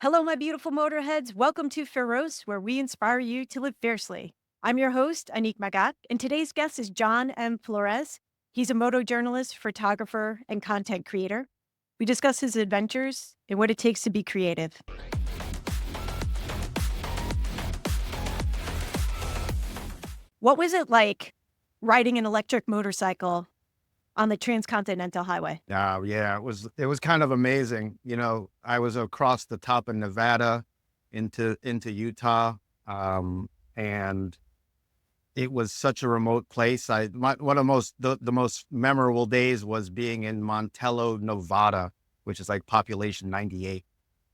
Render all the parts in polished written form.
Hello, my beautiful motorheads. Welcome to Féroce, where we inspire you to live fiercely. I'm your host, Anik Magak, and today's guest is John M Flores. He's a moto journalist, photographer, and content creator. We discuss his adventures and what it takes to be creative. What was it like riding an electric motorcycle on the Transcontinental Highway? Yeah, it was kind of amazing. I was across the top of Nevada into Utah, and it was such a remote place. One of the most memorable days was being in Montello, Nevada, which is like population 98,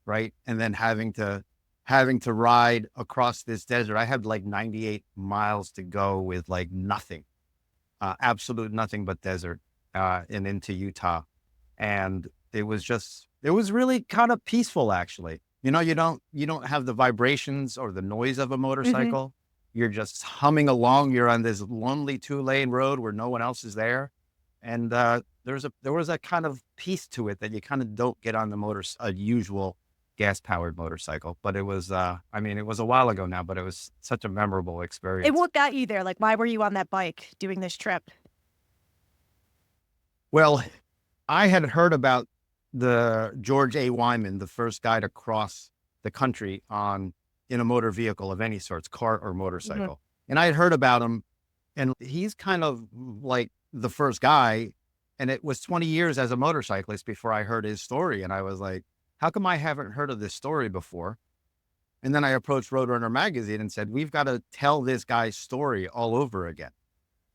right? And then having to ride across this desert. I had like 98 miles to go with like nothing, absolute nothing but desert, and into Utah. And it was really kind of peaceful, actually. You don't have the vibrations or the noise of a Hmm. motorcycle. You're just humming along. You're on this lonely 2-lane road where no one else is there. And there was a kind of peace to it that you kind of don't get on a usual gas powered motorcycle. But it was a while ago now, but it was such a memorable And experience. what got you there? Like, why were you on that bike doing this trip? Well, I had heard about the George A. Wyman, the first guy to cross the country in a motor vehicle of any sorts, car or Hmm. motorcycle. And I had heard about him, and he's kind of like the first guy. And it was 20 years as a motorcyclist before I heard his story. And I was like, how come I haven't heard of this story before? And then I approached Roadrunner magazine and said, we've got to tell this guy's story all over again.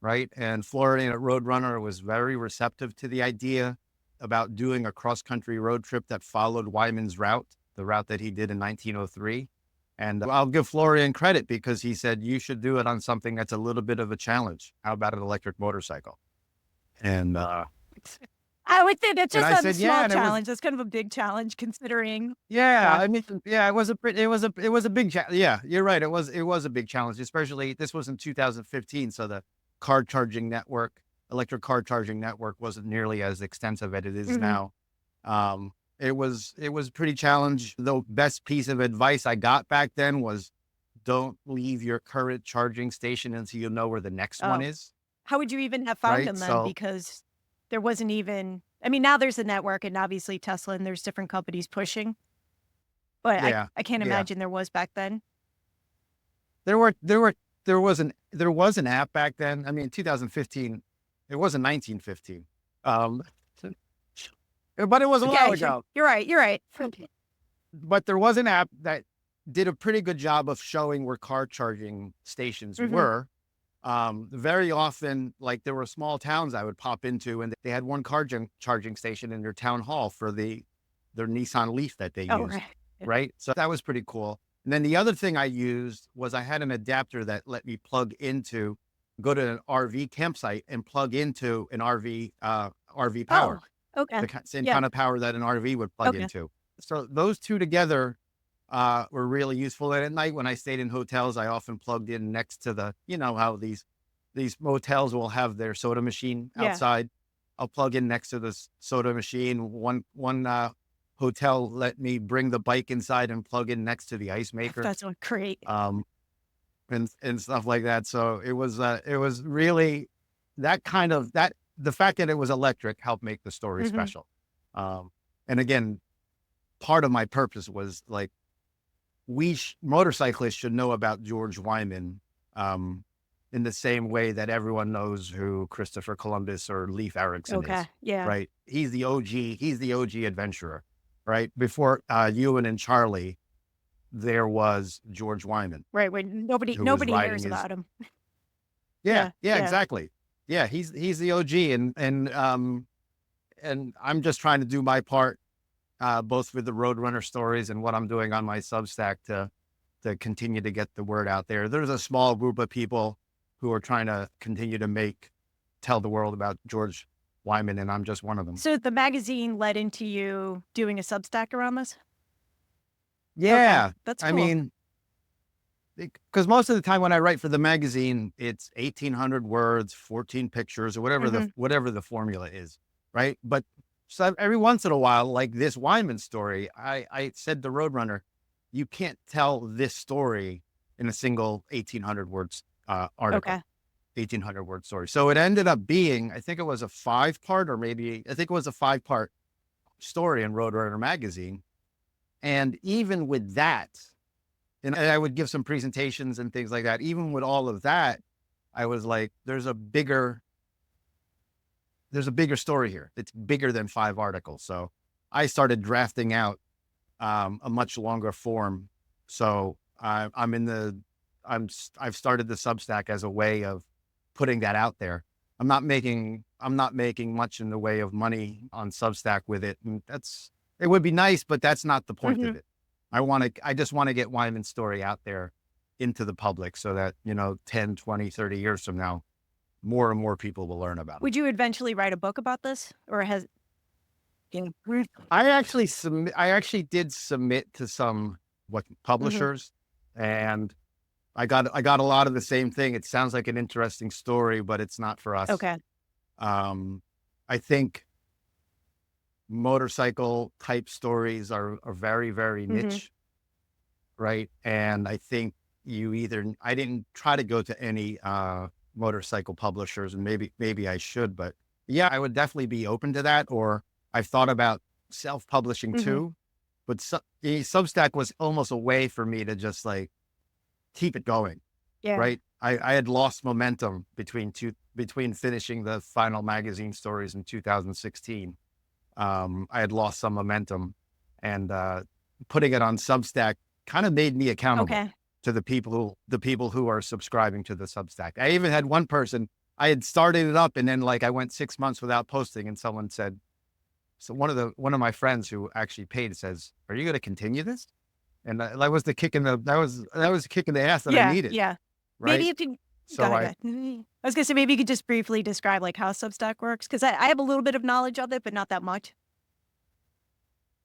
Right. And Florida Roadrunner was very receptive to the idea about doing a cross country road trip that followed Wyman's route, the route that he did in 1903. And I'll give Florian credit because he said, you should do it on something that's a little bit of a challenge. How about an electric motorcycle? And, I would think that's and just I not a said, yeah. small And it was, challenge. That's kind of a big challenge considering. yeah, Yeah. I mean, yeah, it was a big challenge. Yeah, you're right. It was a big challenge, especially this was in 2015. So the car charging network, electric car charging network wasn't nearly as extensive as it is Hmm. now. It was pretty challenge. The best piece of advice I got back then was don't leave your current charging station until you know where the next one Oh, is. how would you even have found Right. them then? So Because there wasn't even, I mean, now there's a network and obviously Tesla and there's different companies pushing, but yeah, I can't yeah. imagine there was back then. There were there were there was an app back then. I mean, 2015. It wasn't 1915. Um, but it was a while Okay. ago. You're right. You're right. Okay. But there was an app that did a pretty good job of showing where car charging stations Hmm. were. Very often, like there were small towns I would pop into, and they had one charging station in their town hall for their Nissan Leaf that they Oh, used, right. Yeah. right? So that was pretty cool. And then the other thing I used was I had an adapter that let me go to an RV campsite and plug into an RV Oh, power, okay. the same Yeah. kind of power that an RV would plug Okay. into. So those two together were really useful. And at night when I stayed in hotels, I often plugged in next to how these motels will have their soda machine Yeah. outside. I'll plug in next to this soda machine. One hotel let me bring the bike inside and plug in next to the ice maker, That's great. um, and stuff like that. So it was really the fact that it was electric helped make the story Hmm. special. And again, part of my purpose was like motorcyclists should know about George Wyman, in the same way that everyone knows who Christopher Columbus or Leif Erikson Okay. is, Yeah. right? He's the OG. He's the OG adventurer, right? Before Ewan and Charlie, there was George Wyman Right. When nobody who was nobody riding hears his. about him. Yeah, Yeah. yeah, Yeah. exactly. Yeah, he's the OG, and I'm just trying to do my part, both with the Roadrunner stories and what I'm doing on my Substack to continue to get the word out there. There's a small group of people who are trying to continue to tell the world about George Wyman, and I'm just one of them. So the magazine led into you doing a Substack around this? Okay. Yeah, That's I cool. mean, because most of the time when I write for the magazine, it's 1,800 words, 14 pictures, or whatever the Hmm. whatever the formula is, right? But So every once in a while, like this Wyman story, I said to Roadrunner, you can't tell this story in a single 1,800 words article, Okay. 1,800 word story. So it ended up being, I think it was a 5-part, or maybe I think it was a 5-part story in Roadrunner magazine. And even with that, and I would give some presentations and things like that. Even with all of that, I was like, there's a bigger story here. It's bigger than 5 articles. So I started drafting out a much longer form. So I've started the Substack as a way of putting that out there. I'm not making much in the way of money on Substack with it. And it would be nice, but that's not the point Hmm. of it. I just want to get Wyman's story out there into the public so that, 10, 20, 30 years from now, more and more people will learn about him. Would you eventually write a book about this, or has? Yeah. I actually did submit to some Hmm. publishers, and I got a lot of the same thing. It sounds like an interesting story, but it's not for us. Okay. Um, I think motorcycle type stories are very, very Hmm. niche, right? And I think I didn't try to go to any motorcycle publishers, and maybe I should, but yeah, I would definitely be open to that. Or I've thought about self-publishing Hmm. too, but the Substack was almost a way for me to just like keep it going, Yeah. right? I had lost momentum between finishing the final magazine stories in 2016. I had lost some momentum, and putting it on Substack kind of made me accountable Okay. to the people who are subscribing to the Substack. I even had one person, I had started it up, and then like I went 6 months without posting, and someone said, so one of my friends who actually paid says, "Are you going to continue this?" And that was a kick in the ass that I Yeah. needed, Yeah. Maybe right? you can go So ahead. Go ahead. I was gonna say maybe you could just briefly describe like how Substack works, because I have a little bit of knowledge of it, but not that much.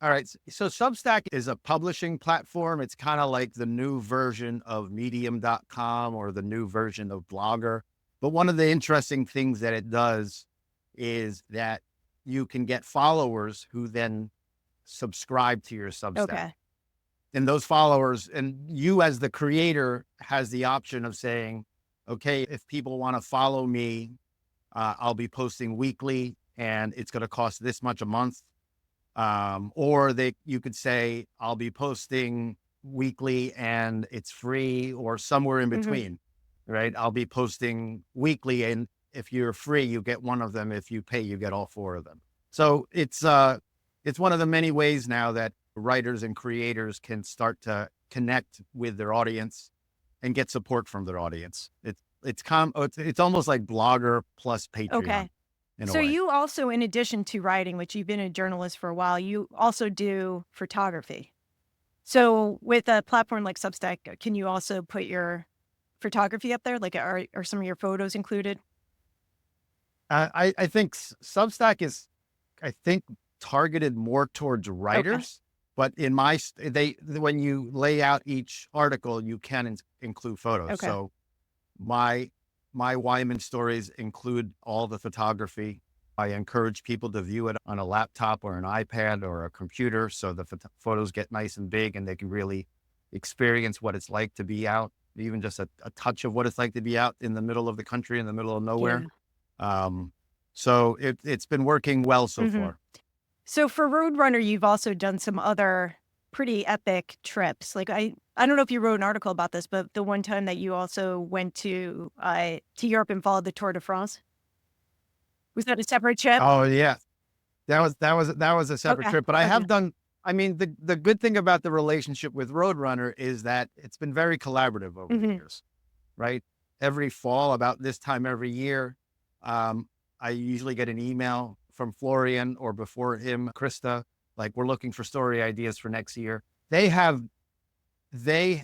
all right. So Substack is a publishing platform. It's kind of like the new version of medium.com or the new version of Blogger. But one of the interesting things that it does is that you can get followers who then subscribe to your Substack. Okay. And those followers, and you as the creator has the option of saying, okay, if people want to follow me, I'll be posting weekly and it's going to cost this much a month. Or you could say, I'll be posting weekly and it's free, or somewhere in Hmm. between, right? I'll be posting weekly, and if you're free, you get one of them. If you pay, you get all 4 of them. So it's one of the many ways now that writers and creators can start to connect with their audience and get support from their audience. It's almost like Blogger plus Patreon Okay. in a So way. you also, in addition to writing, which you've been a journalist for a while, you also do photography. So with a platform like Substack, can you also put your photography up there? Like, are some of your photos included? I think Substack is, I think, targeted more towards Okay. writers, but in my they when you lay out each article, you can include photos. Okay. So my my Wyman stories include all the photography. I encourage people to view it on a laptop or an iPad or a computer, so the photos get nice and big, and they can really experience what it's like to be out, even just a touch of what it's like to be out in the middle of the country, in the middle of nowhere. Yeah. Um, so it's been working well so Hmm. far. So for Roadrunner, you've also done some other pretty epic trips. Like I don't know if you wrote an article about this, but the one time that you also went to Europe and followed the Tour de France, was that a separate trip? Oh yeah, that was a separate Okay. trip. But I Okay. have done. I mean, the good thing about the relationship with Roadrunner is that it's been very collaborative over the Hmm. years, right? Every fall, about this time every year, um, I usually get an email from Florian, or before him, Krista. Like, we're looking for story ideas for next year. They have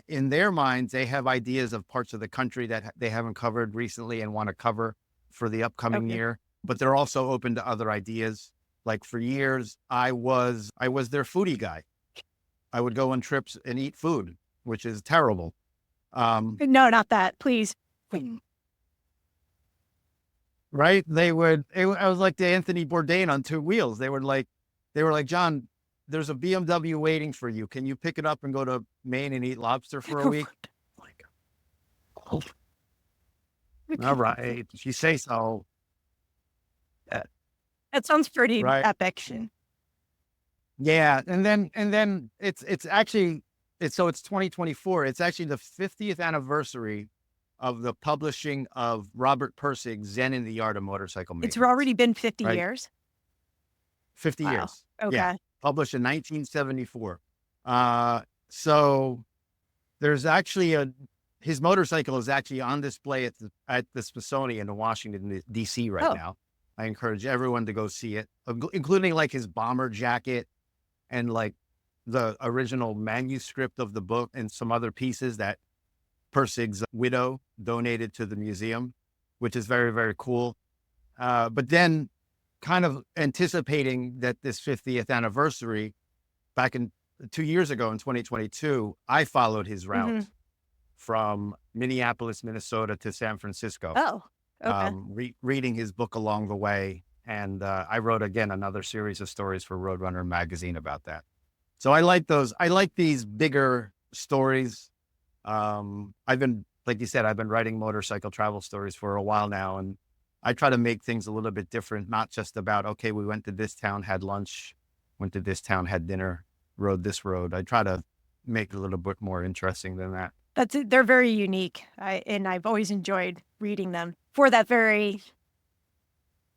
in their minds, they have ideas of parts of the country that they haven't covered recently and want to cover for the upcoming Okay. year, but they're also open to other ideas. Like, for years, I was their foodie guy. I would go on trips and eat food, which is terrible. Um, No, not that. Please. right? I was like the Anthony Bourdain on 2 wheels. They would like they were like, John, there's a BMW waiting for you. Can you pick it up and go to Maine and eat lobster for a week? Like, oh, all right. If you say so. Uh, That sounds pretty Right. epic. Yeah. And then it's actually, it's 2024. It's actually the 50th anniversary of the publishing of Robert Pirsig's Zen in the Art of Motorcycle It's Maintenance, already been 50 right? years. 50 Wow. years. Yeah. Okay. Published in 1974. So there's actually his motorcycle is actually on display at the Smithsonian in Washington, D.C. right Oh, now. I encourage everyone to go see it, including like his bomber jacket and like the original manuscript of the book and some other pieces that Pirsig's widow donated to the museum, which is very, very cool. But then kind of anticipating that this 50th anniversary back in 2 years ago in 2022, I followed his hmm. route from Minneapolis, Minnesota to San Francisco, Oh, okay. reading his book along the way. And I wrote again another series of stories for Roadrunner magazine about that. So I like those. I like these bigger stories. I've been, like you said, I've been writing motorcycle travel stories for a while now, and I try to make things a little bit different, not just about, okay, we went to this town, had lunch, went to this town, had dinner, rode this road. I try to make it a little bit more interesting than that. They're very unique. And I've always enjoyed reading them for that very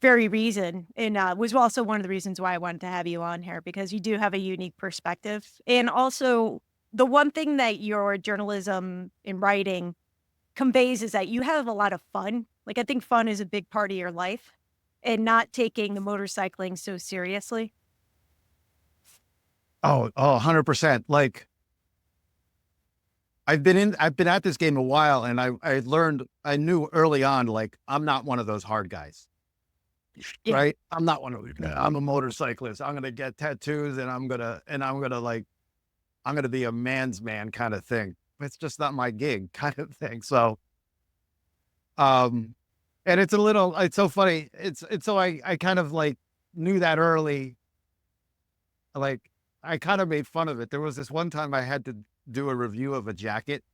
reason. And was also one of the reasons why I wanted to have you on here, because you do have a unique perspective. And also, the one thing that your journalism and writing conveys is that you have a lot of fun. Like, I think fun is a big part of your life and not taking the motorcycling so seriously. Oh, 100%. Like I've been at this game a while, and I knew early on, like, I'm not one of those hard guys, Yeah. right? I'm not one of those. I'm a motorcyclist. I'm going to get tattoos and I'm going to be a man's man kind of thing. It's just not my gig kind of thing. So, um, and it's so funny. It's so I kind of like knew that early. Like I kind of made fun of it. There was this one time I had to do a review of a jacket.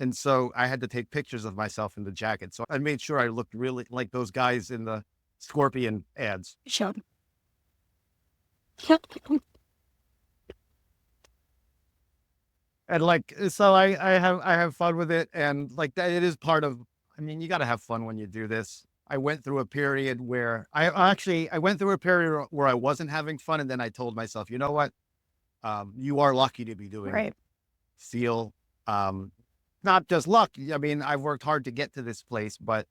And so I had to take pictures of myself in the jacket. So I made sure I looked really like those guys in the Scorpion ads. Sure. And like, so I have fun with it. And like that, it is part of, I mean, you got to have fun when you do this. I went through a period where I went through a period where I wasn't having fun. And then I told myself, you know what? You are lucky to be doing it. Right. Feel, not just luck. I mean, I've worked hard to get to this place, but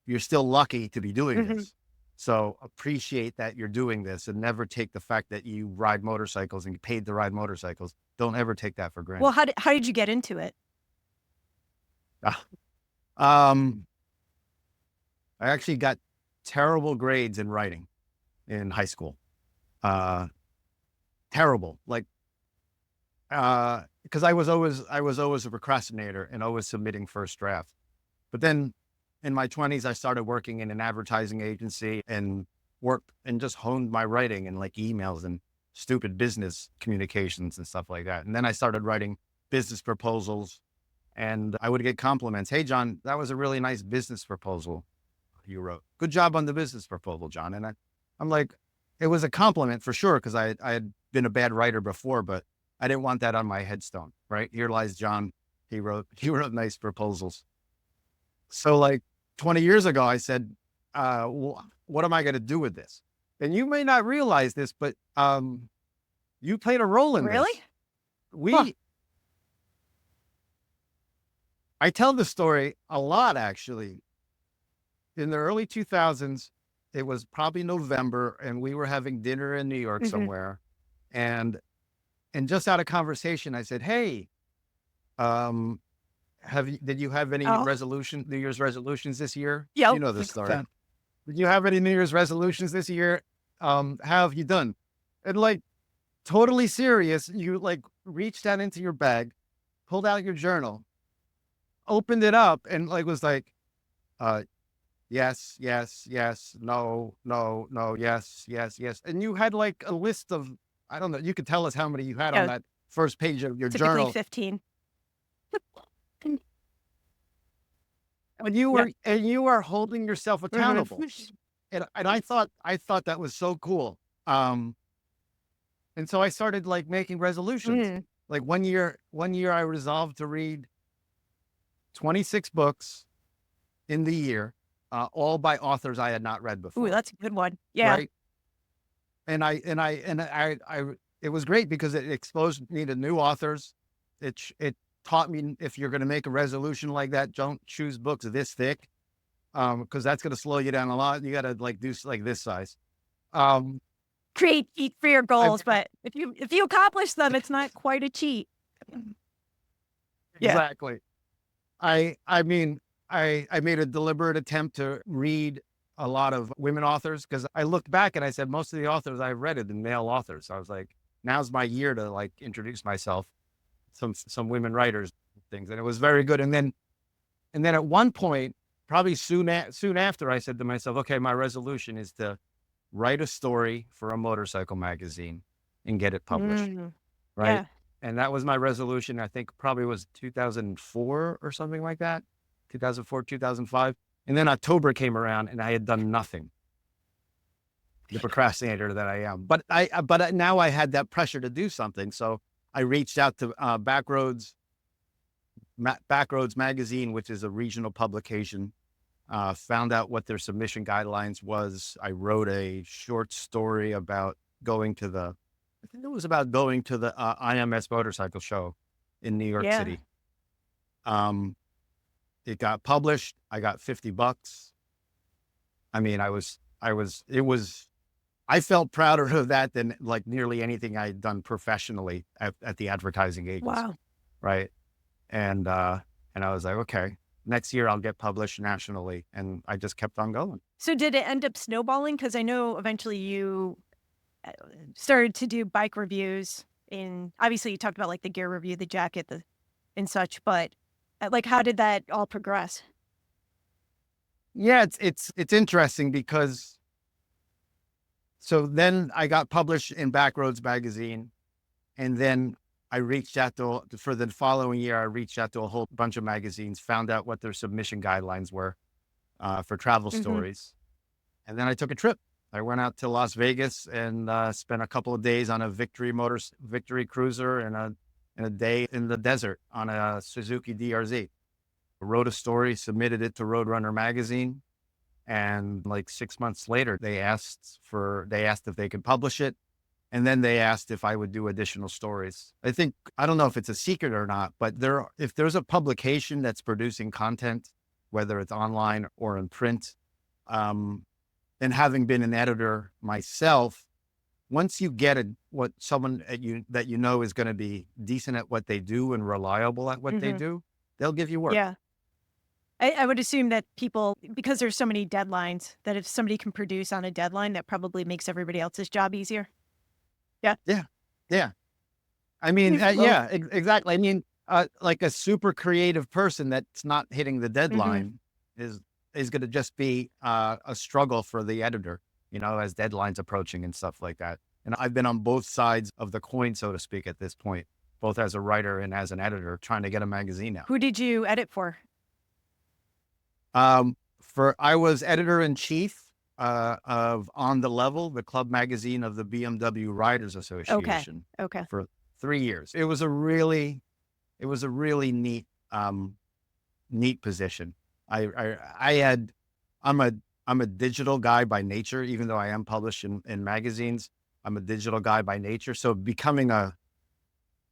you're still lucky to be doing Mhm. this. So appreciate that you're doing this and never take the fact that you ride motorcycles and get paid to ride motorcycles. Don't ever take that for Well, granted. how did you get into it? Ah, Um, I actually got terrible grades in writing in high school. Uh, Terrible. Like, because I was always a procrastinator and always submitting first draft. But then in my 20s, I started working in an advertising agency and worked and just honed my writing and like emails and stupid business communications and stuff like that. And then I started writing business proposals, and I would get compliments. Hey, John, that was a really nice business proposal you wrote. Good job on the business proposal, John. And I'm like, it was a compliment for sure, because I had been a bad writer before, but I didn't want that on my headstone, right? Here lies John. He wrote nice proposals. So like 20 years ago, I said, well, what am I going to do with this? And you may not realize this, but you played a role in Really? this. Huh. I tell the story a lot, actually. In the early 2000s, it was probably November, and we were having dinner in New York Mhm. somewhere. And just out of conversation, I said, hey, um, did you have any Oh, New Year's resolutions this year? yep. You know this story. Did you have any New Year's resolutions this year? How have you done? And like totally serious, you like reached down into your bag, pulled out your journal, opened it up, and like was like, uh, yes, yes, yes, no, no, no, yes, yes, yes. And you had like a list of, I don't know, you could tell us how many you had on Yeah, that first page of your typically journal. 15. Yeah. And you were holding yourself Mhm. accountable. And I thought that was so cool. Um, and so I started like making resolutions. Mm. Like one year I resolved to read 26 books in the year, all by authors I had not read Ooh, before. that's a good one. Yeah. Right. And I it was great because it exposed me to new authors. It taught me, if you're going to make a resolution like that, don't choose books this thick, because that's going to slow you down a lot. You got to like do like this size. Um, Create cheat for your I goals, but if you accomplish them, it's not quite a cheat. Yeah. exactly. I mean, I made a deliberate attempt to read a lot of women authors, because I looked back and I said most of the authors I've read have been male authors. So I was like, now's my year to like introduce myself, some women writers, things, and it was very good. And then at one point, probably soon after, I said to myself, okay, my resolution is to write a story for a motorcycle magazine and get it published, Mm. right? Yeah. And that was my resolution. I think probably was 2004 or something like that, 2004, 2005. And then October came around and I had done nothing, the procrastinator that I am. But now I had that pressure to do something. So I reached out to Backroads Magazine, which is a regional publication, found out what their submission guidelines was. I wrote a short story about going to the, I think it was about going to the IMS motorcycle show in New York Yeah. City. It got published. I got $50. I mean, I felt prouder of that than like nearly anything I'd done professionally at the advertising agency. Wow. Right. And I was like, okay, next year I'll get published nationally. And I just kept on going. So did it end up snowballing? Because I know eventually you uh, started to do bike reviews. In obviously you talked about like the gear review, the jacket, the and such, but like how did that all progress? Yeah, it's interesting because so then I got published in Backroads Magazine, and then I reached out to, for the following year, I reached out to a whole bunch of magazines, found out what their submission guidelines were for travel Hmm. stories. And then I took a trip. I went out to Las Vegas and spent a couple of days on a Victory cruiser and a day in the desert on a Suzuki DRZ. Wrote a story, submitted it to Roadrunner magazine, and like 6 months later, they asked if they could publish it, and then they asked if I would do additional stories. I don't know if it's a secret or not, but if there's a publication that's producing content, whether it's online or in print, and having been an editor myself, once you get what someone that you know is going to be decent at what they do and reliable at what they Hmm. do, they'll give you work. Yeah. I would assume that people, because there's so many deadlines, that if somebody can produce on a deadline, that probably makes everybody else's job easier. Yeah. Yeah, yeah. I mean, Well, exactly. I mean, like a super creative person that's not hitting the hmm. deadline is going to just be a struggle for the editor, as deadlines approaching and stuff like that. And I've been on both sides of the coin, so to speak, at this point, both as a writer and as an editor, trying to get a magazine out. Who did you edit for? I was editor in chief of On the Level, the club magazine of the BMW Riders Okay. Association, Okay. for 3 years. It was a really neat position. I had, I'm a digital guy by nature, even though I am published in magazines. I'm a digital guy by nature. So becoming an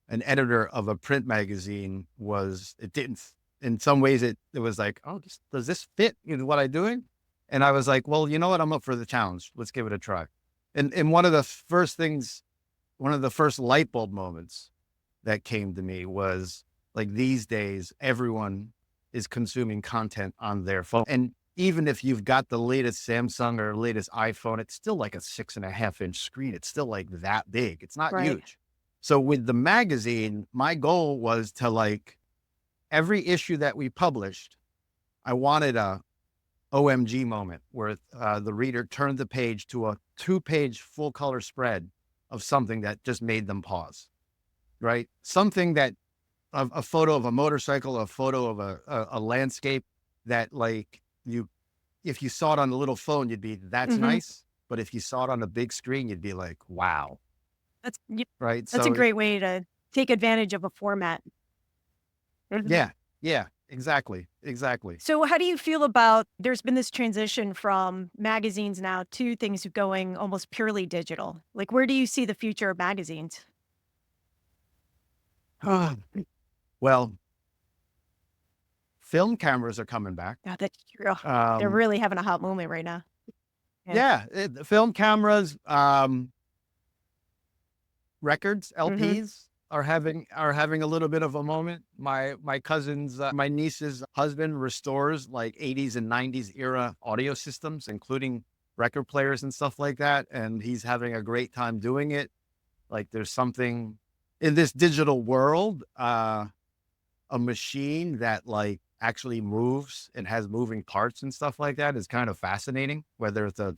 editor of a print magazine it didn't, in some ways it was like, oh, does this fit in what I'm doing? And I was like, well, you know what? I'm up for the challenge. Let's give it a try. And one of the first light bulb moments that came to me was like, these days, everyone is consuming content on their phone. And even if you've got the latest Samsung or latest iPhone, it's still like a 6.5-inch screen. It's still like that big. It's not Right. huge. So with the magazine, my goal was to, like, every issue that we published, I wanted OMG moment where the reader turned the page to a 2-page full color spread of something that just made them pause, right? Something that a photo of a motorcycle, a photo of a landscape that like if you saw it on the little phone, you'd be, that's Hmm. nice. But if you saw it on the big screen, you'd be like, wow. Yeah, Right. that's a So great way to take advantage of a format. Mhm. yeah, yeah, exactly. Exactly. So, how do you feel about there's been this transition from magazines now to things going almost purely digital? Like, where do you see the future of magazines? Well, film cameras are coming back. Yeah, that's true. They're Um, really having a hot moment right now. Yeah. yeah, film cameras, records, Hmm. LPs are having a little bit of a moment. My cousin's my niece's husband restores like 80s and 90s era audio systems, including record players and stuff like that, and he's having a great time doing it. Like there's something in this digital world, a machine that like actually moves and has moving parts and stuff like that is kind of fascinating. Whether it's a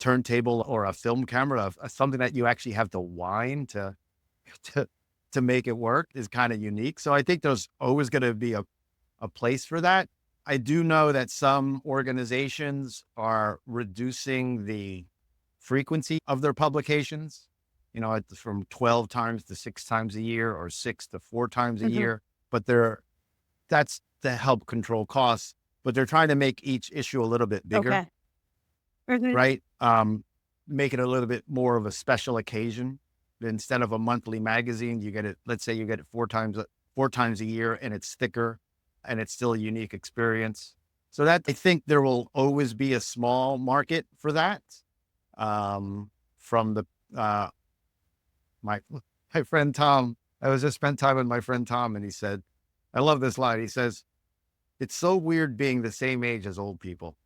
turntable or a film camera, something that you actually have to wind to to make it work is kind of unique. So I think there's always going to be a place for that. I do know that some organizations are reducing the frequency of their publications, from 12 times to 6 times a year or 6 to 4 times a Hmm. year. But that's to help control costs, but they're trying to make each issue a little bit bigger, Okay. Hmm. right? Make it a little bit more of a special occasion. Instead of a monthly magazine, you get it, let's say you get it 4 times a year, and it's thicker and it's still a unique experience. So that I think there will always be a small market for that. From the my my friend Tom, I was just spent time with my friend Tom, and he said, I love this line. He says, "It's so weird being the same age as old people."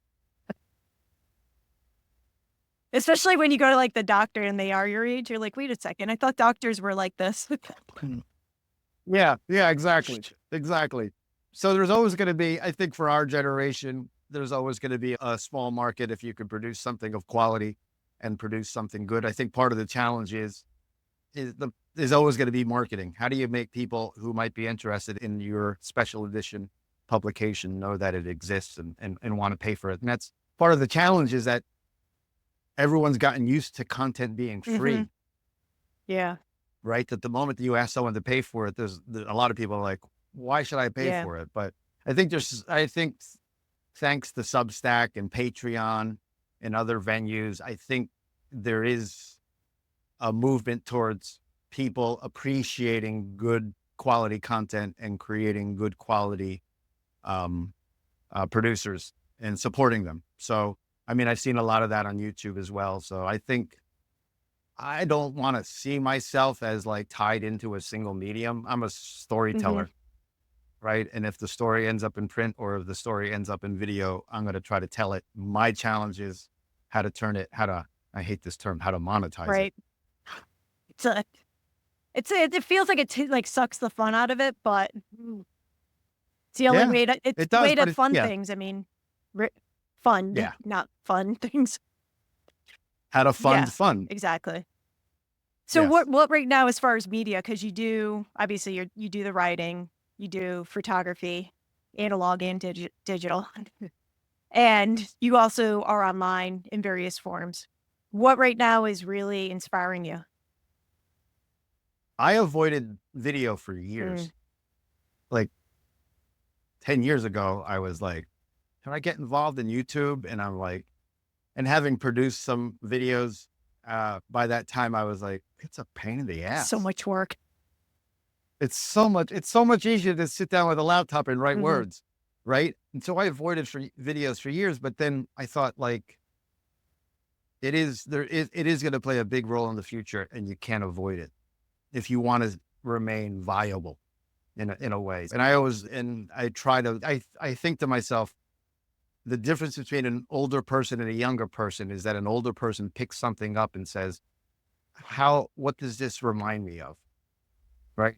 Especially when you go to like the doctor and they are your age, you're like, wait a second, I thought doctors were like this. Mm. Yeah, yeah, exactly. Exactly. So there's always going to be, I think for our generation, there's always going to be a small market if you can produce something of quality and produce something good. I think part of the challenge is always going to be marketing. How do you make people who might be interested in your special edition publication know that it exists and want to pay for it? And that's part of the challenge, is that everyone's gotten used to content being Hmm. free, Yeah. right? That the moment that you ask someone to pay for it, there's a lot of people are like, why should I pay Yeah. for it? But I think thanks to Substack and Patreon and other venues, I think there is a movement towards people appreciating good quality content and creating good quality um, producers and supporting them. So, I mean, I've seen a lot of that on YouTube as well. So I think I don't want to see myself as like tied into a single medium. I'm a Hmm. storyteller, right? And if the story ends up in print or if the story ends up in video, I'm going to try to tell it. My challenge is how to turn it, I hate this term, how to monetize it. Right. It's a, it feels like like sucks the fun out of it, but it's the only Yeah, way to, it's it the does. way to But fund yeah, things. I mean, fund, yeah, not fun things. how to Yeah, fund fun. exactly. So Yes. what right now as far as media, because you do obviously you do the writing, you do photography, analog and digital, and you also are online in various forms. What right now is really inspiring you? I avoided video for Mm, years. Like 10 years ago, I was like, can I get involved in YouTube? And I'm like, and having produced some videos, by that time, I was like, it's a pain in the so ass. much work. It's so much easier to sit down with a laptop and write Mhm. words, right? And so I avoided for videos for years, but then I thought like it is going to play a big role in the future, and you can't avoid it if you want to remain viable in a way. And I try to I think to myself, the difference between an older person and a younger person is that an older person picks something up and says, what does this remind me of? Right?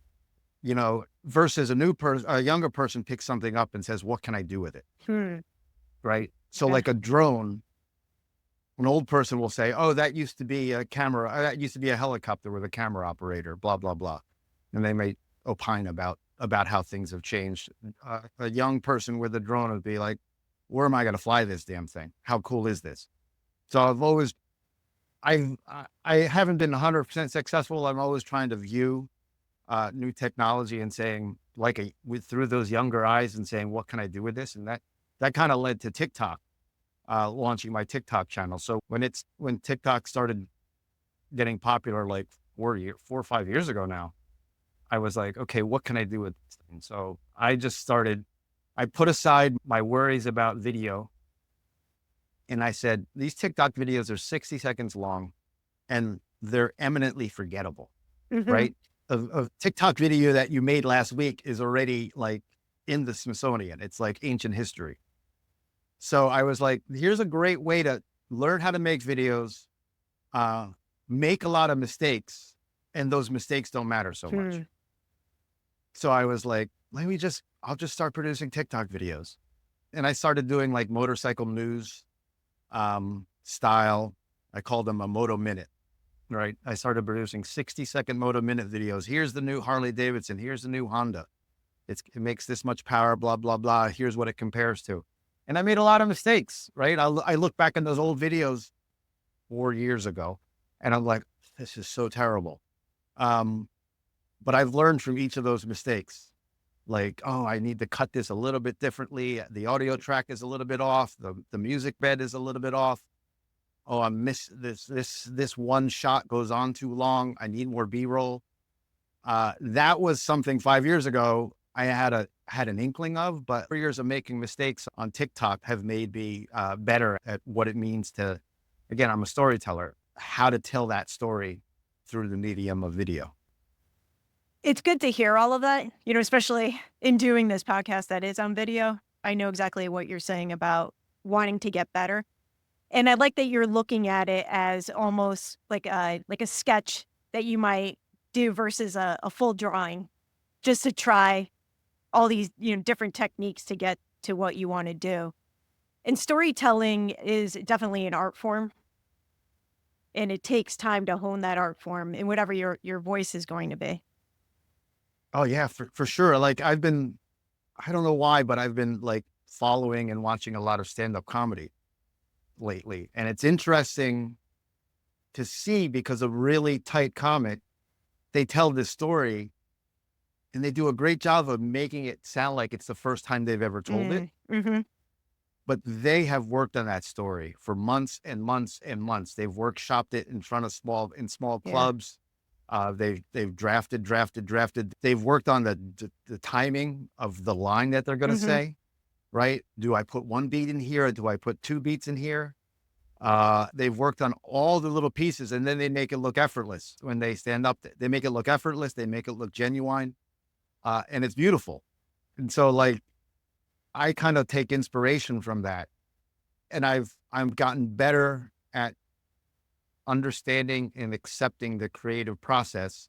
Versus a younger person picks something up and says, what can I do with it? Hmm. right? So Okay. like a drone, an old person will say, oh, that used to be a camera, that used to be a helicopter with a camera operator, blah, blah, blah. And they may opine about how things have changed. A young person with a drone would be like, where am I going to fly this damn thing? How cool is this? So I haven't been 100% successful. I'm always trying to view new technology and saying through those younger eyes and saying, what can I do with this? And that kind of led to TikTok, launching my TikTok channel. So when TikTok started getting popular, like 4 or 5 years ago now, I was like, okay, what can I do with this thing? So I put aside my worries about video, and I said, these TikTok videos are 60 seconds long and they're eminently forgettable, Hmm. right? A TikTok video that you made last week is already like in the Smithsonian. It's like ancient history. So I was like, here's a great way to learn how to make videos, uh, make a lot of mistakes, and those mistakes don't matter so much. So I was like, I'll just start producing TikTok videos. And I started doing like motorcycle news style. I called them a Moto Minute, right? I started producing 60-second Moto Minute videos. Here's the new Harley Davidson. Here's the new Honda. It makes this much power, blah, blah, blah. Here's what it compares to. And I made a lot of mistakes, right? I look back in those old videos 4 years ago and I'm like, this is so terrible. But I've learned from each of those mistakes. Like, oh, I need to cut this a little bit differently. The audio track is a little bit off. The music bed is a little bit off. Oh, I miss this one shot goes on too long. I need more B-roll. That was something 5 years ago I had an inkling of, but 4 years of making mistakes on TikTok have made me better at what it means to, again, I'm a storyteller, how to tell that story through the medium of video. It's good to hear all of that, especially in doing this podcast that is on video. I know exactly what you're saying about wanting to get better. And I like that you're looking at it as almost like a sketch that you might do versus a full drawing, just to try all these, different techniques to get to what you want to do. And storytelling is definitely an art form, and it takes time to hone that art form in whatever your voice is going to be. Oh yeah, for sure. Like I don't know why, but I've been like following and watching a lot of stand-up comedy lately. And it's interesting to see because a really tight comic, they tell this story and they do a great job of making it sound like it's the first time they've ever told it. Mm-hmm. But they have worked on that story for months and months and months. They've workshopped it in front of small Yeah. clubs. They've drafted. They've worked on the timing of the line that they're going to Mm-hmm. say, right? Do I put one beat in here or do I put two beats in here? They've worked on all the little pieces and then they make it look effortless when they stand up. They make it look effortless. They make it look genuine. And it's beautiful. And so like, I kind of take inspiration from that. And I've gotten better at understanding and accepting the creative process.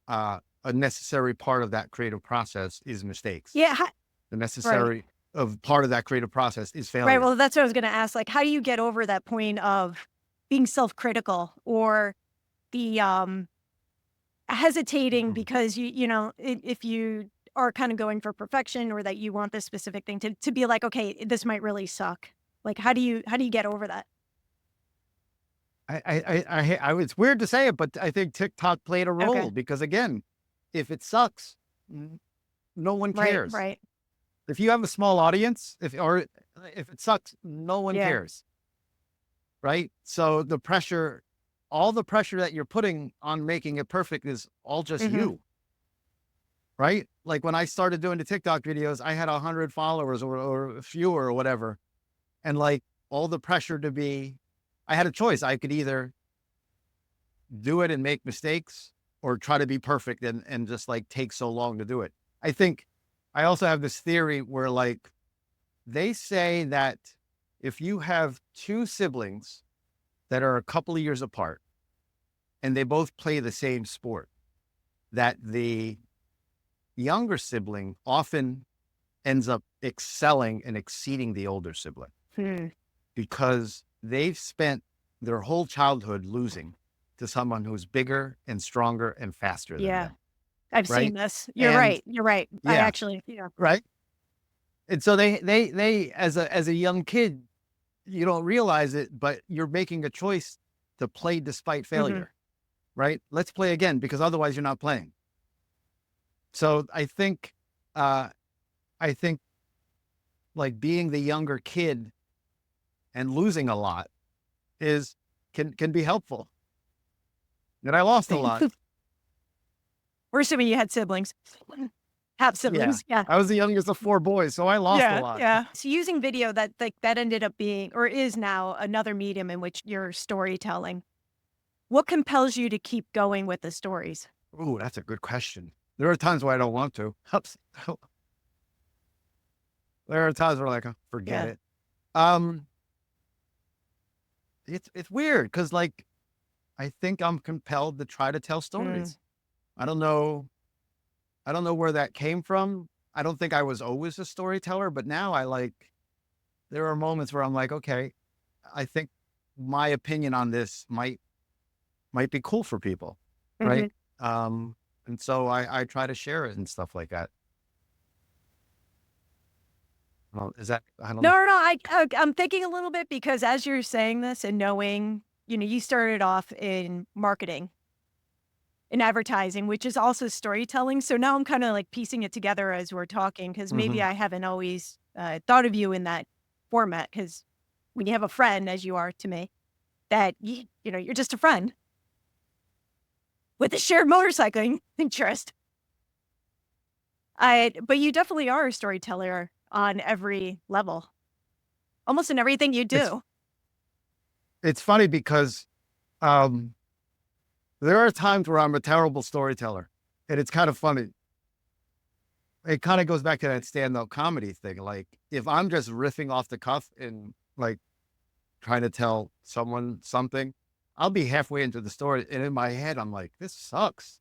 A necessary part of that creative process is mistakes. Yeah. The Right. necessary of part of that creative process is Right. failure. Well, that's what I was going to ask. Like, how do you get over that point of being self-critical or the hesitating Mhm. because if you are kind of going for perfection or that you want this specific thing to be like, okay, this might really suck. Like, how do you get over that? It's weird to say it, but I think TikTok played a role Okay. because again, if it sucks, no one Right. cares. Right. If you have a small audience, if it sucks, no one Yeah. cares. Right. So all the pressure that you're putting on making it perfect is all just Hmm. you. Right. Like when I started doing the TikTok videos, I had 100 followers or fewer or whatever. And like all the pressure I had a choice. I could either do it and make mistakes or try to be perfect and just like take so long to do it. I think I also have this theory where like they say that if you have two siblings that are a couple of years apart and they both play the same sport, that the younger sibling often ends up excelling and exceeding the older sibling Hmm. because they've spent their whole childhood losing to someone who's bigger and stronger and faster than Yeah. them, I've seen right? this. You're And right. You're right. I yeah, actually, yeah. right. And so they as a young kid, you don't realize it, but you're making a choice to play despite Hmm. failure, right? Let's play again because otherwise you're not playing. So uh, I think like being the younger kid and losing a lot is can be helpful. And I lost a lot. We're assuming you had siblings. Have Yeah. siblings. Yeah. I was the youngest of 4 boys, so I lost a Yeah. lot. Yeah. So using video that like that ended up being or is now another medium in which you're storytelling. What compels you to keep going with the stories? Ooh, that's a good question. There are times where I don't want to. There are times where like, forget Yeah. it. Um, it's weird because like I think I'm compelled to try to tell Mm. stories. I don't know. I don't know where that came from. I don't think I was always a storyteller, but now I like there are moments where I'm like, okay, I think my opinion on this might be cool for people, Mhm. right? Um, and so I try to share it and stuff like that. Well, is that I don't No, know. no, no. I'm thinking a little bit because as you're saying this and knowing, you started off in marketing and advertising, which is also storytelling. So now I'm kind of like piecing it together as we're talking because maybe Hmm. I haven't always thought of you in that format. Because when you have a friend, as you are to me, that you're just a friend with a shared motorcycling interest. But you definitely are a storyteller on every level, almost in everything you It's do. it's funny because um, there are times where I'm a terrible storyteller, and it's kind of funny. It kind of goes back to that stand-up comedy thing. Like if I'm just riffing off the cuff and like trying to tell someone something, I'll be halfway into the story, and in my head, I'm like, "This sucks.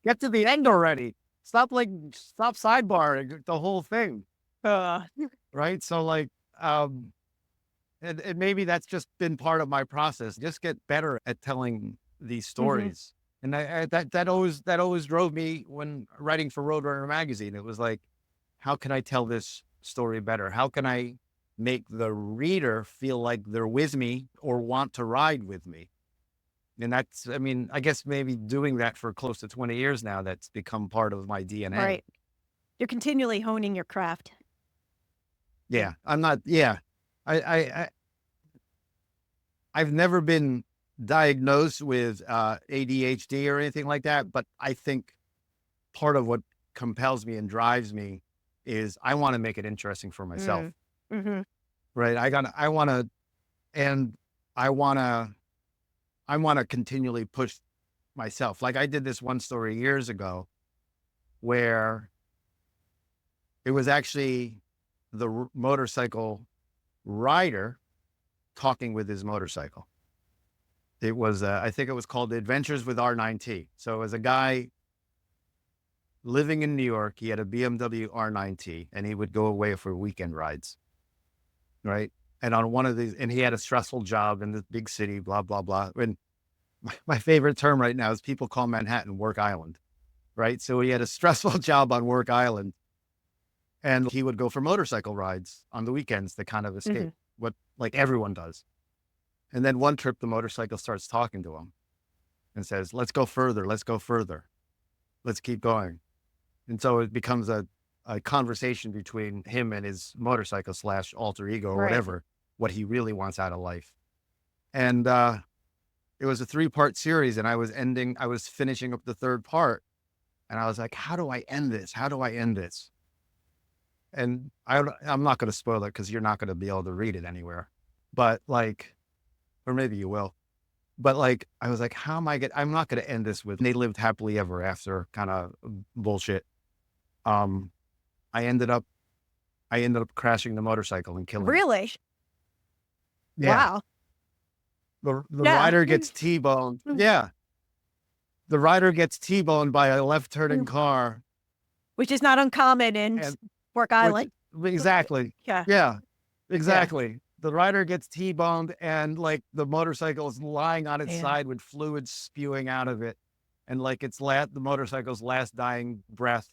Get to the end already. Stop sidebarring the whole thing." Uh, Right? So like, um, and maybe that's just been part of my process. Just get better at telling these mhm. stories. And that always drove me when writing for Roadrunner magazine. It was like, how can I tell this story better? How can I make the reader feel like they're with me or want to ride with me? And that's, I mean, I guess maybe doing that for close to 20 years now, that's become part of my DNA. Right. You're continually honing your craft. Yeah. I'm not, yeah. I I've never been diagnosed with ADHD or anything like that, but I think part of what compels me and drives me is I want to make it interesting for myself, Mm. Mhm. right? I want to, and I want to, I want to continually push myself. Like I did this one story years ago where it was actually the motorcycle rider talking with his motorcycle. It was, I think it was called Adventures with R9T. So as a guy living in New York, he had a BMW R9T and he would go away for weekend rides, right? And on one of these, and he had a stressful job in the big city, blah, blah, blah. And my favorite term right now is people call Manhattan Work Island, right? So he had a stressful job on Work Island and he would go for motorcycle rides on the weekends to kind of escape Mhm. what like everyone does. And then one trip, the motorcycle starts talking to him and says, let's go further. Let's go further. Let's keep going. And so it becomes a conversation between him and his motorcycle slash alter ego or Right. whatever, what he really wants out of life. And it was a 3-part series and I was finishing up the third part and I was like, how do I end this? How do I end this? And I'm not going to spoil it because you're not going to be able to read it anywhere, but like, or maybe you will. But like, I was like, how am I get? I'm not going to end this with they lived happily ever after kind of bullshit. Um, I ended up I ended up crashing the motorcycle and killing it. Really? Yeah. Wow. The Yeah. rider gets T-boned. Mm. Yeah. The rider gets T-boned by a left turning Mm. car which is not uncommon in and Fork which Island. exactly, Yeah. yeah, Yeah. exactly. The rider gets T-boned, and like the motorcycle is lying on its Yeah. side with fluids spewing out of it, and like the motorcycle's last dying breath,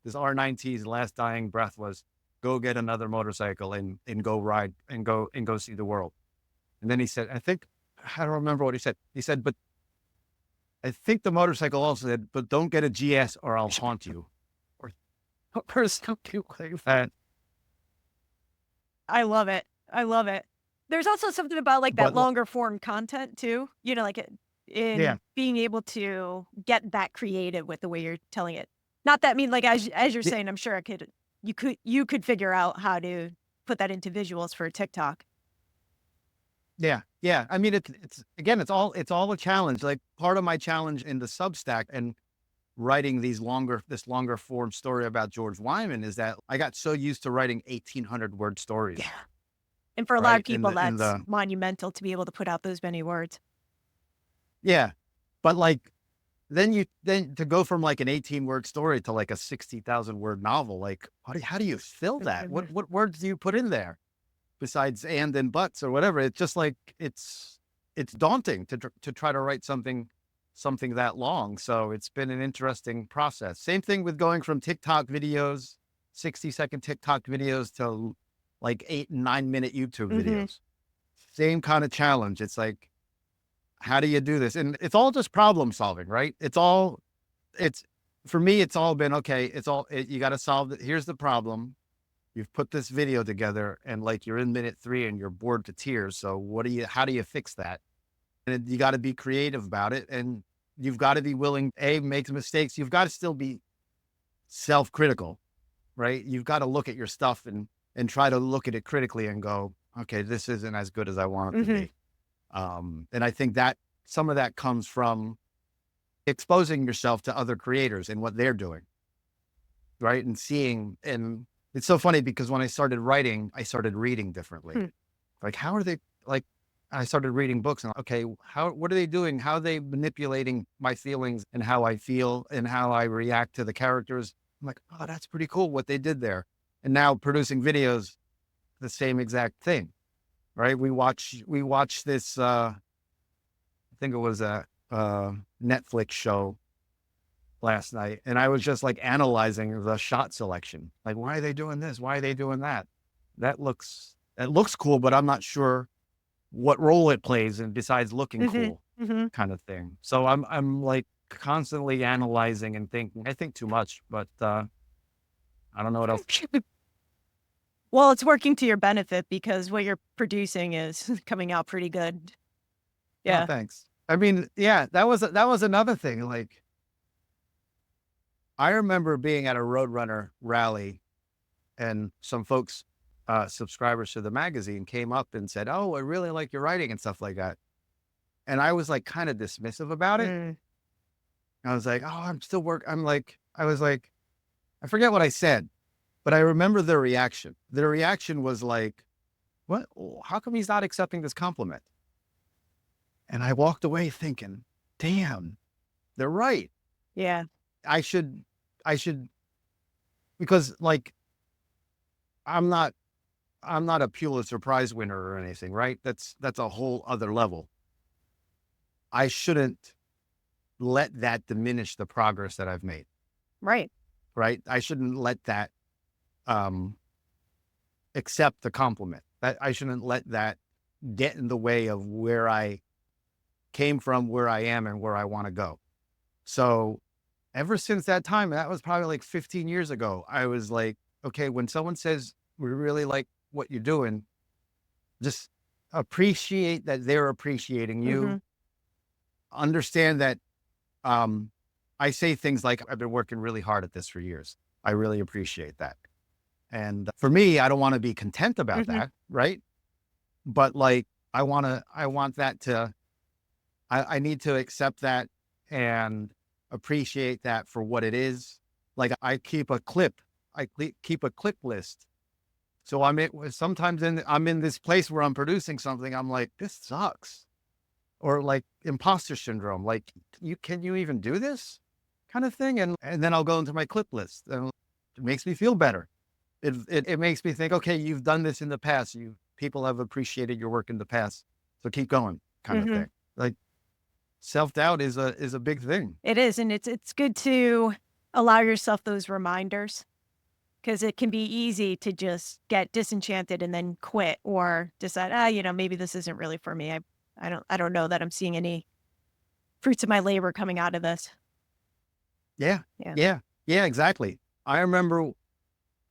this R9T's last dying breath was, "Go get another motorcycle and go ride and go see the world." And then he said, I don't remember what he said. He said, "But I think the motorcycle also said, but don't get a GS or I'll haunt you," or or something like that. I love it. I love it. There's also something about, like, that But longer form content too, like, yeah, in being able to get that creative with the way you're telling it. Not that like, as you're y- saying, I'm sure you could figure out how to put that into visuals for TikTok. yeah, yeah. I mean, it's again, it's all a challenge. Like part of my challenge in the Substack and writing this longer form story about George Wyman is that I got so used to writing 1,800 word Yeah. stories, And for a lot of right? people, In that's the monumental to be able to put out those many words. yeah, but like then to go from like an 18-word story to like a 60,000 word novel, like how do you fill that? What words do you put in there besides and buts or whatever? It's just like it's daunting to try to write something that long. So it's been an interesting process. Same thing with going from TikTok videos, 60-second TikTok videos to like 8 and 9 minute YouTube Mhm. videos. Same kind of challenge. It's like, how do you do this? And it's all just problem solving, right? It's for me, it's all been okay. You got to solve it. Here's the problem. You've put this video together and like you're in minute 3 and you're bored to tears. So how do you fix that? And you got to be creative about it. And you've got to be willing, make mistakes. You've got to still be self-critical, right? You've got to look at your stuff and try to look at it critically and go, okay, this isn't as good as I want it to Mhm. be. And I think that some of that comes from exposing yourself to other creators and what they're doing, right? And it's so funny because when I started writing, I started reading differently. Hmm. Like, how are they like, I started reading books and okay, what are they doing? How are they manipulating my feelings and how I feel and how I react to the characters? I'm like, oh, that's pretty cool what they did there. And now producing videos, the same exact thing, right? We watch this, I think it was a Netflix show last night, and I was just like analyzing the shot selection. Like, why are they doing this? Why are they doing that? That looks cool, but I'm not sure what role it plays and besides looking Mhm. cool Mhm. kind of thing. So I'm like constantly analyzing and thinking. I think too much, but I don't know what else. Well, it's working to your benefit because what you're producing is coming out pretty good. No, Yeah. thanks. I mean, yeah, that was another thing. Like I remember being at a Roadrunner rally and some folks, subscribers to the magazine came up and said, "Oh, I really like your writing and stuff like that." And I was like kind of dismissive about it. Mm. I was like, "Oh, I was like, I forget what I said, but I remember the reaction. The reaction was like, "What? How come he's not accepting this compliment?" And I walked away thinking, "Damn, they're right. Yeah. I should, I should, because like I'm not, I'm not a Pulitzer Prize winner or anything, right? That's a whole other level. I shouldn't let that diminish the progress that I've made, Right. right? I shouldn't let that um, accept the compliment. I shouldn't let that get in the way of where I came from, where I am, and where I want to go. So ever since that time, that was probably like 15 years ago, I was like, okay, when someone says we really like what you're doing, just appreciate that they're appreciating you. Mhm. Understand that um, I say things like, I've been working really hard at this for years. I really appreciate that. And for me, I don't want to be content about Mhm. that, right? But like, I want that to, I need to accept that and appreciate that for what it is. Like I keep a clip, keep a clip list. So sometimes I'm in this place where I'm producing something. I'm like, this sucks. Or like imposter syndrome. Like can you even do this? kind of thing. And then I'll go into my clip list, and it makes me feel better. It makes me think, okay, you've done this in the past. People have appreciated your work in the past. So keep going, kind of Hmm. thing. Like, self-doubt is a big thing. It is. And it's good to allow yourself those reminders because it can be easy to just get disenchanted and then quit or decide, maybe this isn't really for me. I don't know that I'm seeing any fruits of my labor coming out of this. Yeah. Yeah. Yeah. Yeah, exactly. I remember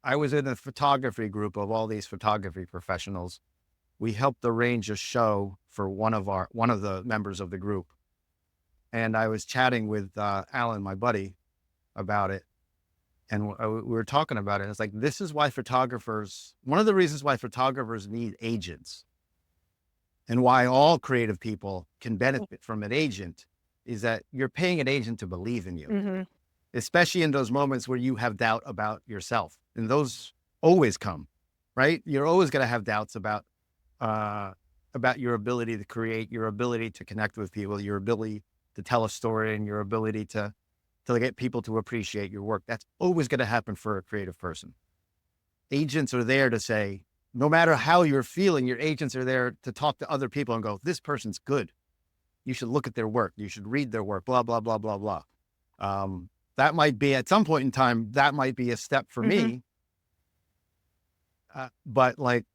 I was in a photography group of all these photography professionals. We helped arrange a show for one of the members of the group. And I was chatting with Alan, my buddy, about it. And we were talking about it. It's like, this is why one of the reasons why photographers need agents, and why all creative people can benefit from an agent, is that you're paying an agent to believe in you, Hmm. especially in those moments where you have doubt about yourself. And those always come, right? You're always going to have doubts about your ability to create, your ability to connect with people, your ability to tell a story, and your ability to get people to appreciate your work. That's always going to happen for a creative person. Agents are there to say, no matter how you're feeling, your agents are there to talk to other people and go, this person's good. You should look at their work. You should read their work, blah, blah, blah, blah, blah. That might be, at some point in time, that might be a step for Hmm. me. But like,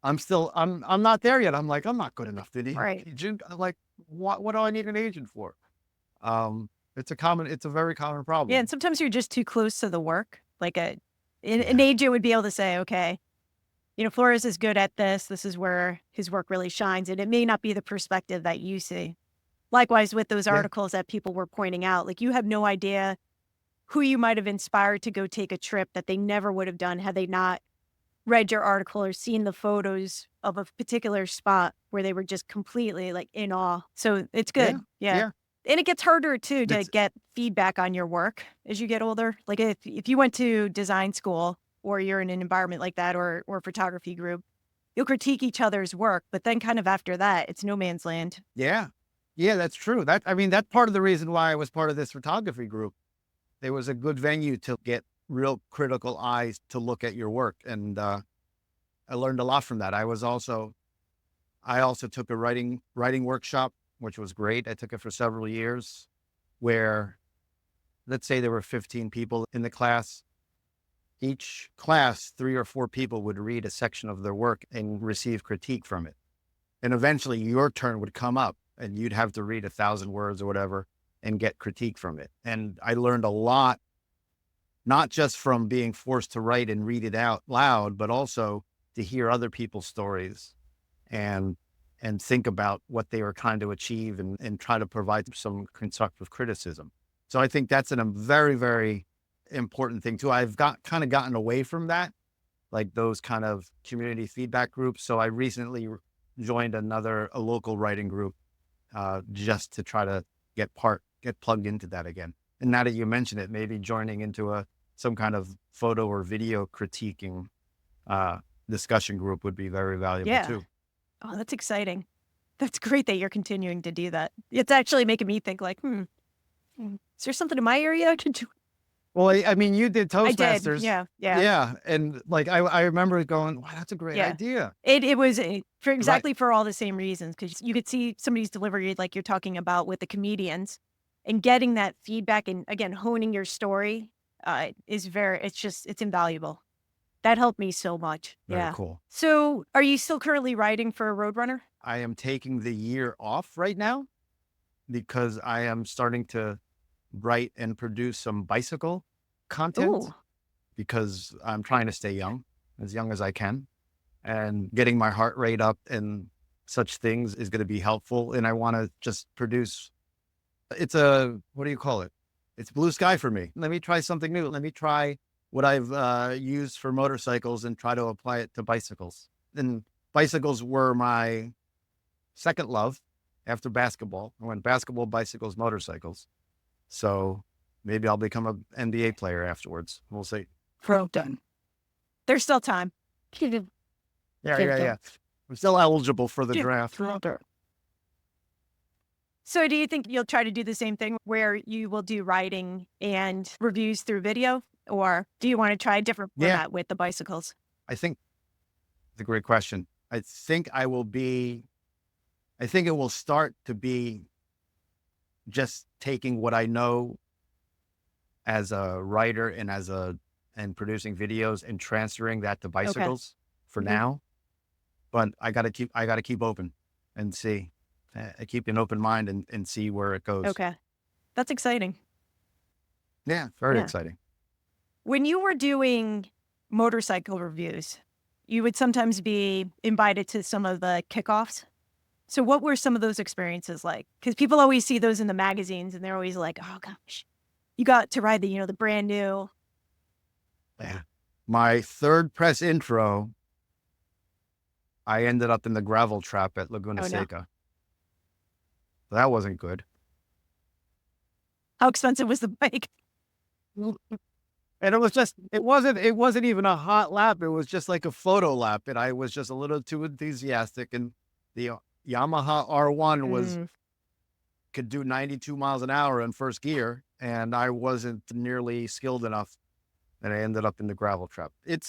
I'm not there yet. I'm like, I'm not good enough to need an Right. agent. I'm like, what do I need an agent for? It's a very common Yeah. problem. And sometimes you're just too close to the work. Like an Yeah. agent would be able to say, okay, Flores is good at this. This is where his work really shines. And it may not be the perspective that you see. Likewise, with those Yeah. articles that people were pointing out, like you have no idea who you might have inspired to go take a trip that they never would have done had they not read your article or seen the photos of a particular spot where they were just completely like in awe. So it's Yeah. good. Yeah. Yeah. And it gets harder too to It's get feedback on your work as you get older. Like if you went to design school or you're in an environment like that or a photography group, you'll critique each other's work, but then kind of after that, it's no man's land. Yeah. Yeah, that's true. That's part of the reason why I was part of this photography group. There was a good venue to get real critical eyes to look at your work. And I learned a lot from that. I also took a writing workshop, which was great. I took it for several years, where, let's say there were 15 people in the class. Each class, 3 or 4 people would read a section of their work and receive critique from it. And eventually your turn would come up and you'd have to read 1,000 words or whatever and get critique from it. And I learned a lot, not just from being forced to write and read it out loud, but also to hear other people's stories and think about what they were trying to achieve and try to provide some constructive criticism. So I think that's a very, very important thing too. I've kind of gotten away from that, like those kind of community feedback groups. So I recently joined a local writing group, just to try to get plugged into that again. And now that you mention it, maybe joining into some kind of photo or video critiquing discussion group would be very valuable Yeah. too. Oh, that's exciting. That's great that you're continuing to do that. It's actually making me think like, is there something in my area I could do? Well, I mean, you did I did. Toastmasters. Yeah. Yeah. Yeah. And like, I remember going, wow, that's a great Yeah. idea. It was for Right. exactly for all the same reasons because you could see somebody's delivery like you're talking about with the comedians and getting that feedback and again honing your story is it's invaluable. That helped me so much. Very Yeah. cool. So, are you still currently writing for Roadrunner? I am taking the year off right now because I am starting to write and produce some bicycle Ooh. content, because I'm trying to stay as young as I can, and getting my heart rate up and such things is going to be helpful. And I want to just produce, what do you call it? It's blue sky for me. Let me try something new. Let me try what I've used for motorcycles and try to apply it to bicycles. And bicycles were my second love after basketball. I went basketball, bicycles, motorcycles. So maybe I'll become an NBA player afterwards. We'll see. Pro done. There's still time. Yeah, yeah, yeah. I'm still eligible for the draft. So do you think you'll try to do the same thing where you will do riding and reviews through video? Or do you want to try a different Yeah, format with the bicycles? I think it's a great question. I think it will start to be just taking what I know as a writer and producing videos and transferring that to Okay. bicycles for Hmm. now. But I gotta keep open and see, keep an open mind and see where it goes. Okay. That's exciting. Yeah, very Yeah. exciting. When you were doing motorcycle reviews, you would sometimes be invited to some of the kickoffs. So what were some of those experiences like? Because people always see those in the magazines and they're always like, oh gosh, you got to ride the brand new. Yeah. My third press intro, I ended up in the gravel trap at Laguna Oh no. Seca. That wasn't good. How expensive was the bike? And it wasn't even a hot lap. It was just like a photo lap. And I was just a little too enthusiastic. And the Yamaha R1 Mm, could do 92 miles an hour in first gear. And I wasn't nearly skilled enough. And I ended up in the gravel trap. It's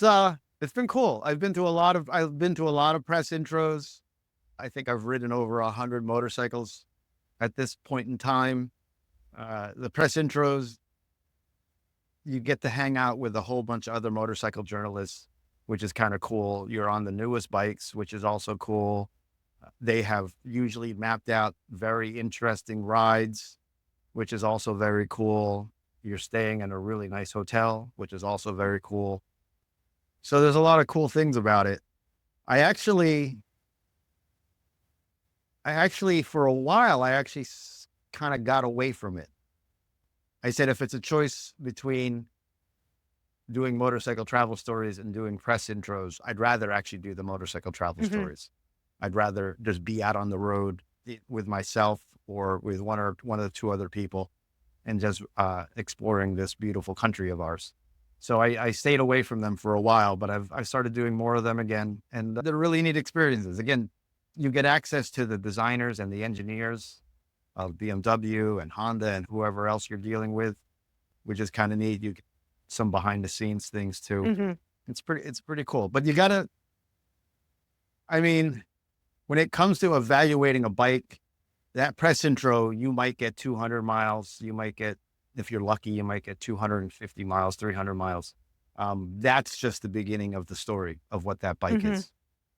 been cool. I've been to a lot of press intros. I think I've ridden over 100 motorcycles at this point in time. The press intros, you get to hang out with a whole bunch of other motorcycle journalists, which is kind of cool. You're on the newest bikes, which is also cool. They have usually mapped out very interesting rides, which is also very cool. You're staying in a really nice hotel, which is also very cool. So there's a lot of cool things about it. I actually, for a while, kind of got away from it. I said, if it's a choice between doing motorcycle travel stories and doing press intros, I'd rather actually do the motorcycle travel hmm. stories. I'd rather just be out on the road with myself or with one or the two other people and just exploring this beautiful country of ours. So I stayed away from them for a while, but I started doing more of them again, and they're really neat experiences. Again, you get access to the designers and the engineers of BMW and Honda and whoever else you're dealing with, which is kind of neat. You get some behind the scenes things too. Hmm. It's pretty cool. But you gotta, I mean, when it comes to evaluating a bike, that press intro, you might get 200 miles. You might get, if you're lucky, you might get 250 miles, 300 miles. That's just the beginning of the story of what that bike Hmm. is,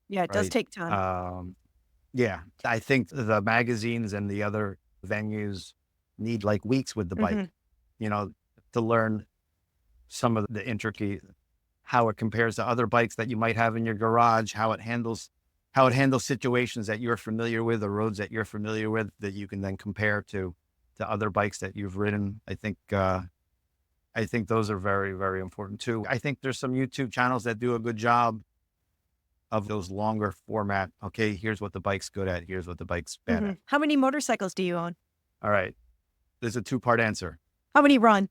Yeah, it does right? take time. Yeah, I think the magazines and the other venues need like weeks with the Hmm. bike, you know, to learn some of the intricate, how it compares to other bikes that you might have in your garage, how it handles situations that you're familiar with, or roads that you're familiar with that you can then compare to other bikes that you've ridden. I think those are very, very important too. I think there's some YouTube channels that do a good job of those longer format. Okay, here's what the bike's good at. Here's what the bike's bad Hmm. at. How many motorcycles do you own? All right. There's a two-part answer. How many run?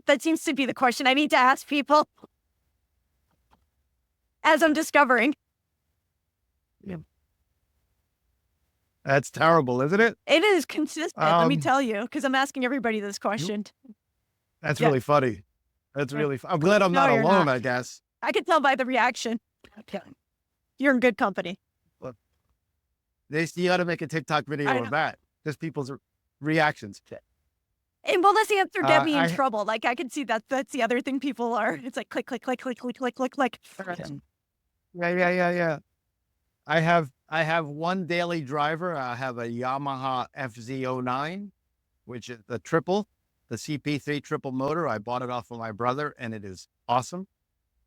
That seems to be the question I need to ask people as I'm discovering. Yeah. That's terrible, isn't it? It is consistent, let me Um, tell you, because I'm asking everybody this you, question. that's Yeah. really funny. Yeah. I'm glad I'm No, not you're alone, not. I guess. I can tell by the reaction. Okay. You're in good company. But you got to make a TikTok I video of know. that. Just people's reactions. And will this answer get me in I trouble? Like, I can see that's the other thing people are. It's like click, click, click, click, click, click, click, click. yeah. I have one daily driver. I have a Yamaha FZ09, which is the CP3 triple motor. I bought it off of my brother, and it is awesome.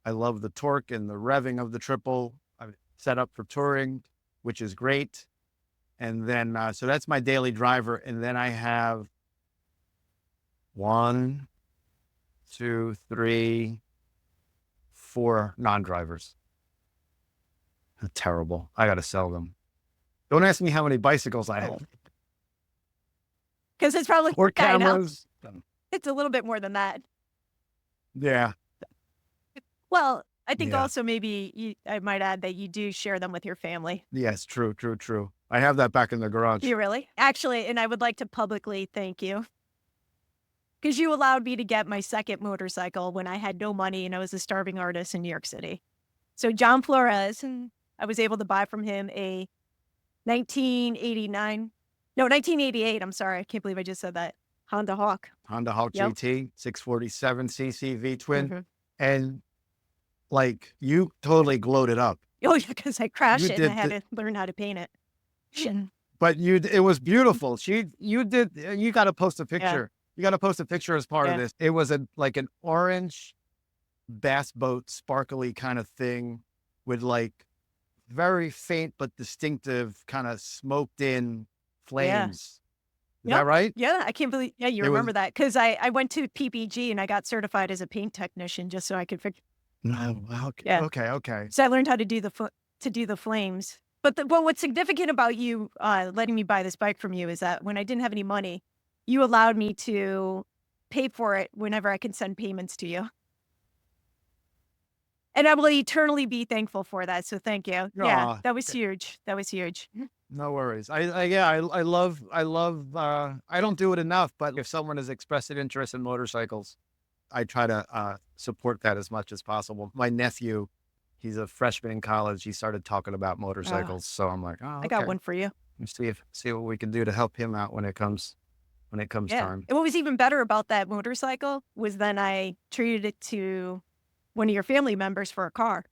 I love the torque and the revving of the triple. I'm set up for touring, which is great. And then, so that's my daily driver. And then I have one, two, three, four non-drivers. Terrible. I got to sell them. Don't ask me how many bicycles I have Because it's probably, or I know, cameras. it's a little bit more than that. Yeah. Well, I think Yeah. also maybe I might add that you do share them with your family. Yes. True. I have that back in the garage. You really? Actually, and I would like to publicly thank you because you allowed me to get my second motorcycle when I had no money and I was a starving artist in New York City. So John Flores, and I was able to buy from him a 1989, no, 1988. I'm sorry. I can't believe I just said that. Honda Hawk. Honda Hawk Yep. GT, 647cc V-twin. Mhm. And like you totally glowed it up. Oh, because I crashed You it and I did had the, to learn how to paint it. Shit. but it was beautiful. You got to post a Yeah. picture. You got to post a picture as part of Yeah. this. It was like an orange bass boat, sparkly kind of thing with like very faint but distinctive kind of smoked in Yeah. flames. Is Yep. that right? Yeah. I can't believe, yeah, you It was remember that. Because I went to PPG and I got certified as a paint technician just so I could figure. no. Okay. Yeah. Okay. So I learned how to do the flames. But what's significant about you letting me buy this bike from you is that when I didn't have any money, you allowed me to pay for it whenever I can send payments to you. And I will eternally be thankful for that. So thank you. Yeah, Aw, that was huge. That was huge. no worries. I don't do it enough, but if someone has expressed an interest in motorcycles, I try to support that as much as possible. My nephew, he's a freshman in college. He started talking about Uh, motorcycles, so I'm like, oh, I got okay. one for you. Let's see what we can do to help him out when it comes Yeah. time. And what was even better about that motorcycle was then I treated it to one of your family members for a car.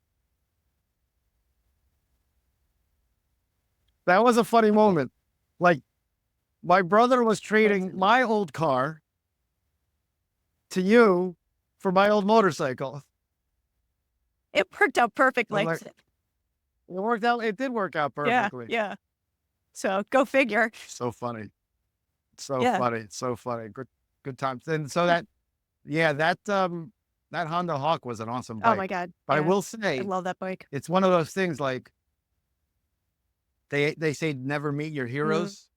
That was a funny moment. Like my brother was Was trading my old car to you for my old motorcycle. It worked out perfect. I'm Like, like, it worked out. It did work out yeah, perfectly. yeah. So go figure. So funny. So Yeah. funny. So funny. Good times. And so that Honda Hawk was an awesome Oh my bike. God. But I Yeah. will I say love that bike. it's one of those things like they say never meet your Mm. heroes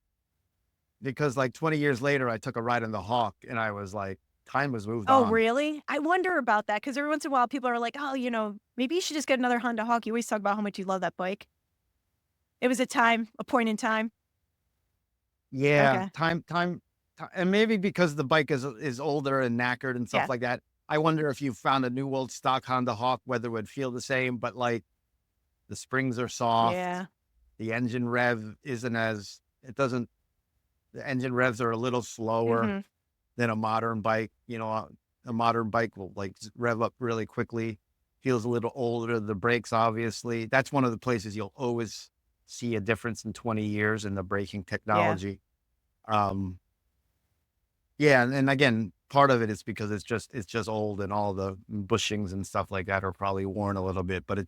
because like 20 years later I took a ride in the Hawk and I was like, time has moved Oh, on. really? I wonder about that because every once in a while people are like, oh, maybe you should just get another Honda Hawk. You always talk about how much you love that bike. It was a point in time. Yeah, Okay. and maybe because the bike is older and knackered and stuff Yeah. like that. I wonder if you found a new old stock Honda Hawk, whether it would feel the same, but like the springs are soft. Yeah. The engine rev isn't as it doesn't the engine revs are a little slower Hmm. than a modern bike. A modern bike will like rev up really quickly, feels a little older. The brakes, obviously, that's one of the places you'll always see a difference in 20 years in the braking Yeah. technology. Um, yeah, and again, part of it is because it's just old and all the bushings and stuff like that are probably worn a little bit, but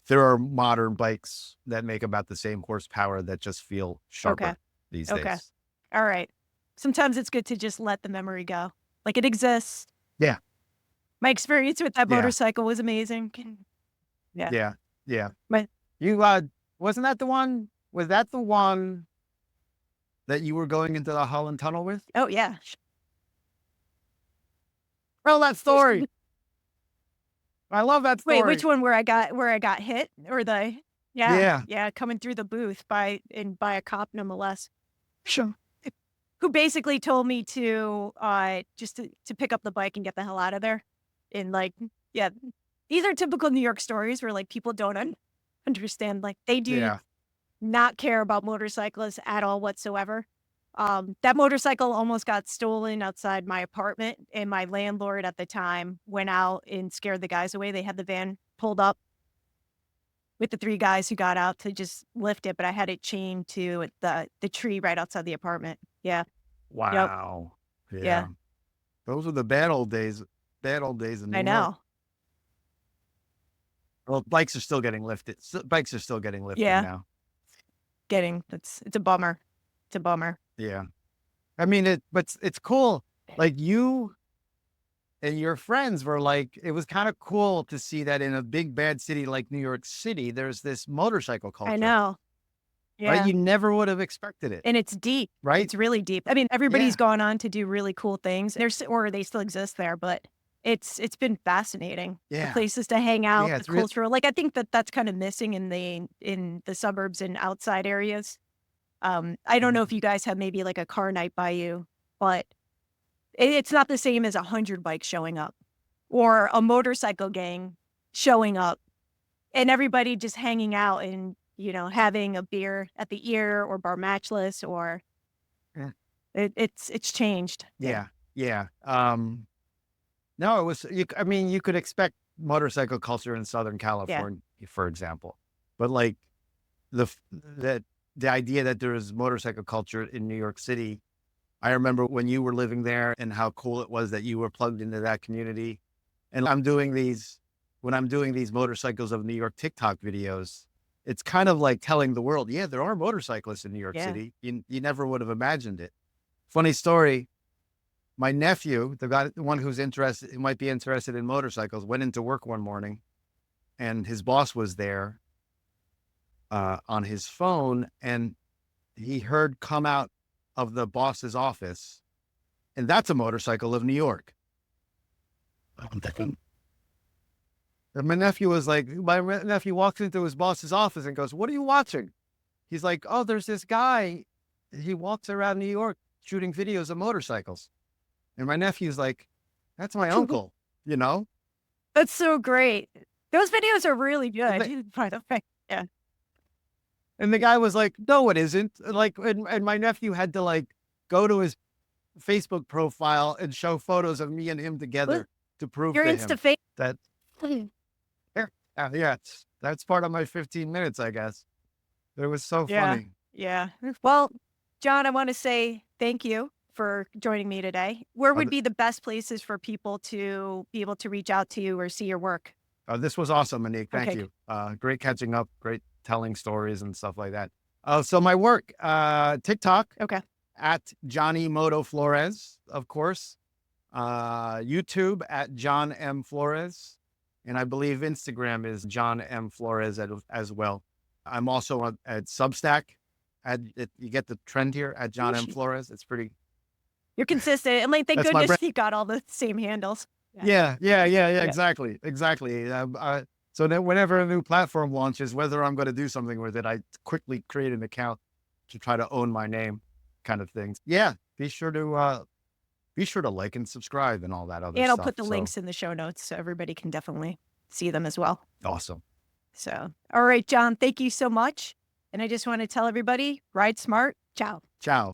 there are modern bikes that make about the same horsepower that just feel Okay. sharper these Okay. days. All right. Sometimes it's good to just let the memory go. Like it exists. Yeah, My experience with that yeah, motorcycle was amazing. Yeah. yeah, yeah. My, You wasn't that the one? Was that the one that you were going into the Holland Tunnel with? oh, yeah. Tell that story. I love that Wait, story. which one where I got hit or yeah, Yeah. yeah, coming through the booth by a cop nonetheless, Sure. who basically told me to just to pick up the bike and get the hell out of there. And like, yeah, these are typical New York stories where like people don't understand. Like they do Yeah. not care about motorcyclists at all whatsoever. That motorcycle almost got stolen outside my apartment, and my landlord at the time went out and scared the guys away. They had the van pulled up with the 3 guys who got out to just lift it, but I had it chained to the tree right outside the apartment. Yeah. Yep. Wow. Yeah. Yeah. Those are the bad old days. Bad old days in I New York. know. Well, bikes are still getting lifted. Bikes are still getting lifted Yeah. now. It's a bummer. It's a bummer. Yeah. I mean, but it's cool. Like you and your friends were like, it was kind of cool to see that in a big bad city like New York City, there's this motorcycle I culture, know. right? Yeah. You never would have expected it, And it's deep. right? It's really deep. I mean, Yeah. everybody's gone on to do really cool things. Or they still exist there, but It's been fascinating. The Yeah. places to hang out, Yeah. the It's real. cultural, like, I think that that's kind of missing in the suburbs and outside areas. I don't know if you guys have maybe like a car night by you, but it's not the same as 100 bikes showing up or a motorcycle gang showing up and everybody just hanging out and, having a beer at the ear or bar matchless or Yeah. it's changed. Yeah. Yeah. Yeah. No, it was, I mean, you could expect motorcycle culture in Southern Yeah. California, for example, but like the idea that there is motorcycle culture in New York City. I remember when you were living there and how cool it was that you were plugged into that community. And when I'm doing these motorcycles of New York TikTok videos, it's kind of like telling the world, yeah, there are motorcyclists in New York Yeah. City. You never would have imagined it. Funny story. My nephew, the one who might be interested in motorcycles, went into work one morning and his boss was there on his phone, and he heard come out of the boss's office, and that's a motorcycle of New York. I'm thinking, and my nephew walks into his boss's office and goes, "What are you watching?" He's like, "Oh, there's this guy. He walks around New York shooting videos of motorcycles." And my nephew's like, "That's my uncle," you know? That's so great. Those videos are really And good, by the way. Yeah. the guy was like, "No, it isn't." Like, and my nephew had to like go to his Facebook profile and show photos of me and him Well, together to prove your to Insta him face. that, yeah, yeah, that's part of my 15 minutes, I guess. It was so Yeah. funny. Yeah. Well, John, I wanna say thank you for joining me today. Where Uh, would th- be the best places for people to be able to reach out to you or see your work? this was awesome, Monique. Thank Okay. you. Great catching up, great telling stories and stuff like that. So my work, TikTok Okay. at Johnny Moto Flores, of course. YouTube at John M Flores, and I believe Instagram is John M Flores as well. I'm also at Substack. You get the trend here at John M Flores. It's pretty. You're consistent, and, like, thank That's my goodness brand. you got all the same handles. Yeah. Yeah. Yeah. Exactly, exactly. So that whenever a new platform launches, whether I'm going to do something with it, I quickly create an account to try to own my name, kind of things. Yeah, be sure to like and subscribe and all that other And I'll stuff. put the So links in the show notes so everybody can definitely see them as well. awesome. So, all right, John, thank you so much, and I just wanna tell everybody, ride smart. Ciao. Ciao.